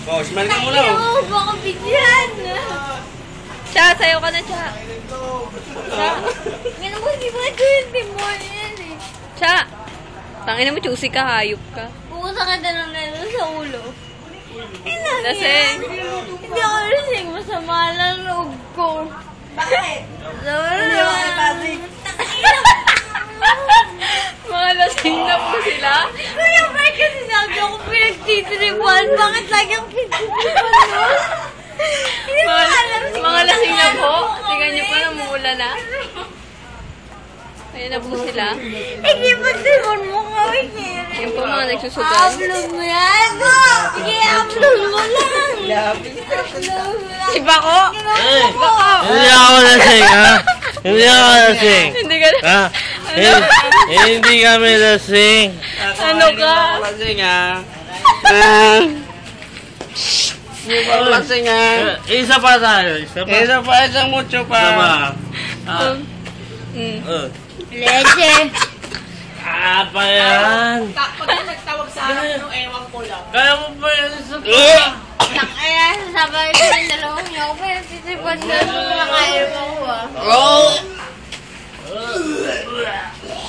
Oh, smile ka muna. Oo, baka bigyan. Cha, sayo ka na, Cha. Cha. Ngayon mo, hindi ba ito yung timon yan eh. Cha. Tangina mo, choosy ka, hayop ka. Pukusa ka na ng nelo sa ulo. Lasing. Hindi ako lasing. Masama lang loob ko. Bakit? Hindi ako lasing. Mga lasing na po sila. Kuya, bakit kasi sabi ako pinagtitripan? Bakit lagi ang pinagtitripan mo? Hindi mo alam. Mga lasing na po. Tingnan niyo po, namumula na. Ayan na po sila. Hindi mo timon mo kami. Yan po mga nagsusugal. Upload mo yan. Sige, upload mo lang. Upload mo lang. Si Bako. Eh, Bako. hindi ako lasing, ha? Hindi ako lasing. Hindi ka Ha? Hindi kami lasing. Ano ka? Lasing, ha? Hindi pa lasing, ha? Isa pa tayo. Isa pa. Isang mucho pa. Isa pa. Leche. Apa yan? Pag nagtawag sa akin, nung ewan ko lang. Kaya mo ba yan isa pa? Kaya sasabay ko yung dalawang niyo ako pinagtitripan na kumakain ako ah. Oh!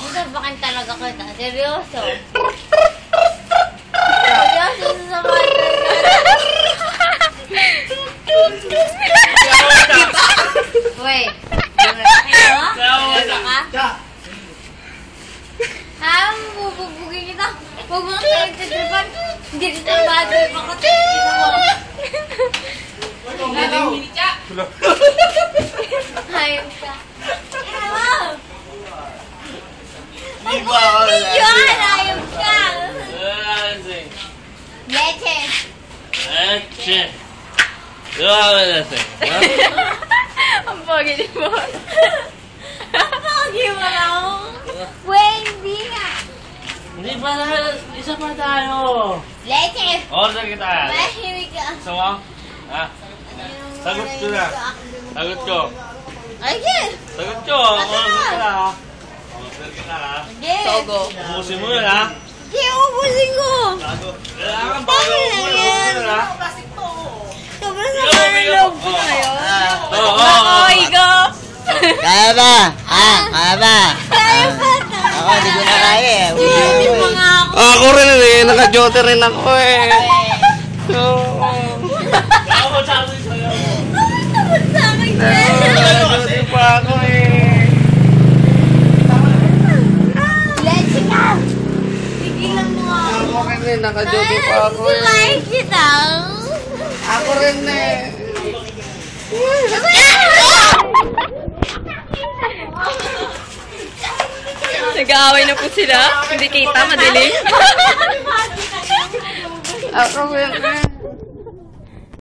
Sasabakan talaga kita. Seryoso. Seryoso, sasabakan talaga. Wait. Ha? Bubugin kita. Huwag mo kayo titripan. Hindi kita badoy makatingin mo. Hayop ka. Di ba ako Yun! Hayop ka! lasing? Leche! Eche. Di ba ako lasing? Ha? Ang bagay ni mo. Ang pogi mo lang. Wait, hindi nga. Hindi pa tayo. Isa pa tayo. Leche! Order kita. Mahimik ka. Gusto mo? Ha? Sagot ko na. Sagot ko. Ay, yes! Sagot ko. Order ka na, ha? Order ka na, ha? Yes! Togo. Ubusin mo yun, ha? Hindi, ubusin ko. Kailangan bago ubusin mo yun, ha? Plastic to. Sobrang sama ng loob ko ngayon. Bako, Igo. Kaya ba? Kaya ba? Kaya ba? Ako, hindi ko na kaya eh. Hindi mo nga ako. Ako rin eh. Naka-jote rin ako eh. Ako sabi sa'yo. Tapos sa akin yan. Naka-jote pa ako eh. Leche ka! Tigilan mo nga ako. Ako rin eh. Naka-jote pa ako eh. Kumain kita. Ako rin eh. Nag-aaway na po sila. Hindi kita, madilim. Ako rin eh.